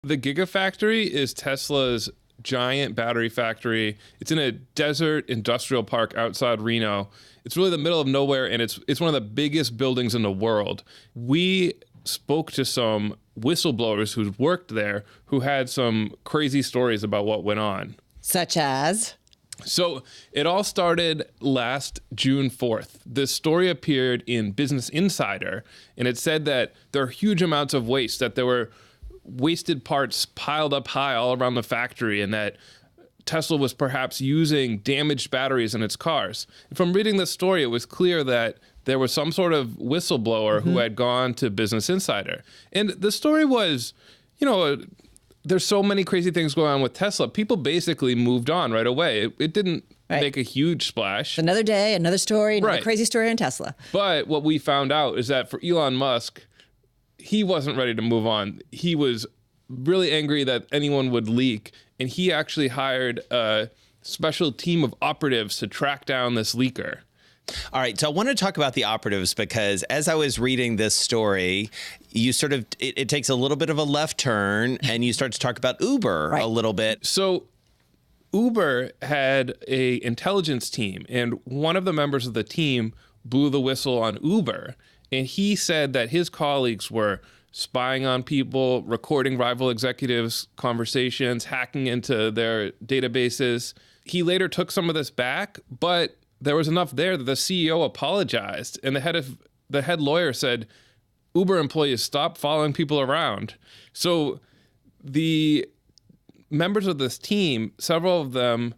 The Gigafactory is Tesla's giant battery factory. It's in a desert industrial park outside Reno. It's really the middle of nowhere, and it's one of the biggest buildings in the world. We spoke to some whistleblowers who worked there who had some crazy stories about what went on. Such as? So it all started last June 4th. This story appeared in Business Insider, and it said that there are huge amounts of waste, that there were wasted parts piled up high all around the factory, and that Tesla was perhaps using damaged batteries in its cars. And from reading this story, it was clear that there was some sort of whistleblower who had gone to Business Insider. And the story was, there's so many crazy things going on with Tesla. People basically moved on right away. It didn't make a huge splash. Another day, another story, another crazy story on Tesla. But what we found out is that for Elon Musk, he wasn't ready to move on. He was really angry that anyone would leak, and he actually hired a special team of operatives to track down this leaker. All right, so I want to talk about the operatives because as I was reading this story, you sort of, it takes a little bit of a left turn and you start to talk about Uber a little bit. So Uber had an intelligence team, and one of the members of the team blew the whistle on Uber. And he said that his colleagues were spying on people, recording rival executives' conversations, hacking into their databases. He later took some of this back, but there was enough there that the CEO apologized, and the head lawyer said, Uber employees, stop following people around. So the members of this team, several of them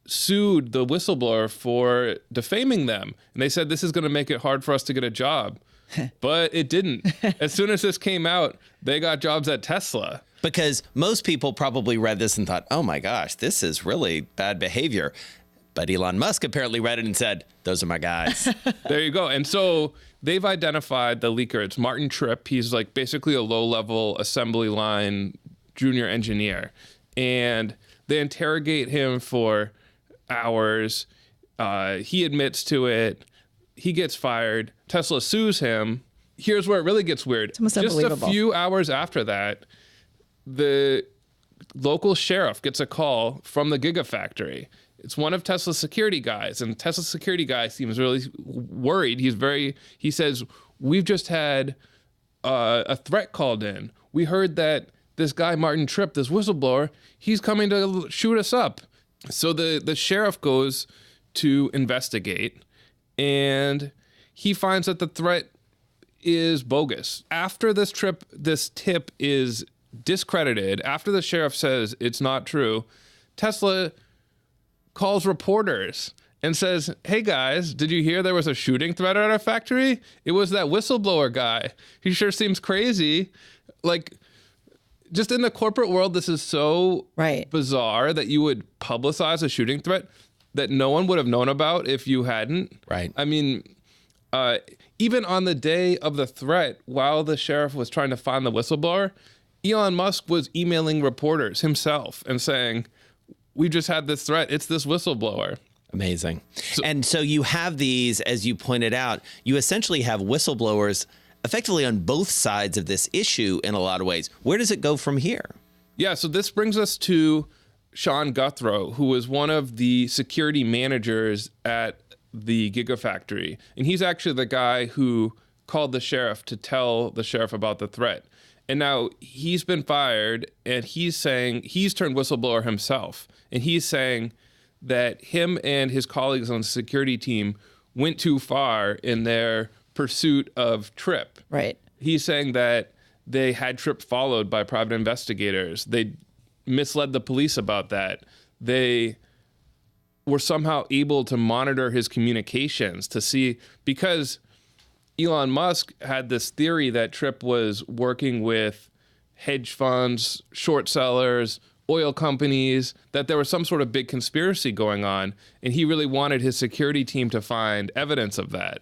sued the whistleblower for defaming them. And they said, this is going to make it hard for us to get a job. But it didn't. As soon as this came out, they got jobs at Tesla. Because most people probably read this and thought, oh my gosh, this is really bad behavior. But Elon Musk apparently read it and said, those are my guys. There you go. And so they've identified the leaker. It's Martin Tripp. He's like basically a low-level assembly line junior engineer. And they interrogate him for hours. He admits to it. He gets fired. Tesla sues him. Here's where it really gets weird. It's almost Just unbelievable. a few hours after that, the local sheriff gets a call from the Gigafactory. It's one of Tesla's security guys, and Tesla's security guy seems really worried. He says, we've just had a threat called in. We heard that this guy, Martin Tripp, this whistleblower, he's coming to shoot us up. So the sheriff goes to investigate, and he finds that the threat is bogus. After this tip is discredited, after the sheriff says it's not true, Tesla calls reporters and says, hey guys, did you hear there was a shooting threat at our factory? It was that whistleblower guy. He sure seems crazy. Like, just in the corporate world, this is so bizarre that you would publicize a shooting threat that no one would have known about if you hadn't. Right. I mean, even on the day of the threat, while the sheriff was trying to find the whistleblower, Elon Musk was emailing reporters himself and saying, we just had this threat. It's this whistleblower. Amazing. And so you have these, as you pointed out, you essentially have whistleblowers effectively on both sides of this issue in a lot of ways. Where does it go from here? Yeah, so this brings us to Sean Guthrow, who was one of the security managers at the Gigafactory. And he's actually the guy who called the sheriff to tell the sheriff about the threat. And now he's been fired, and he's saying he's turned whistleblower himself. And he's saying that him and his colleagues on the security team went too far in their pursuit of Tripp. Right. He's saying that they had Tripp followed by private investigators. They misled the police about that. They were somehow able to monitor his communications to see, because Elon Musk had this theory that Tripp was working with hedge funds, short sellers, oil companies, that there was some sort of big conspiracy going on, and he really wanted his security team to find evidence of that.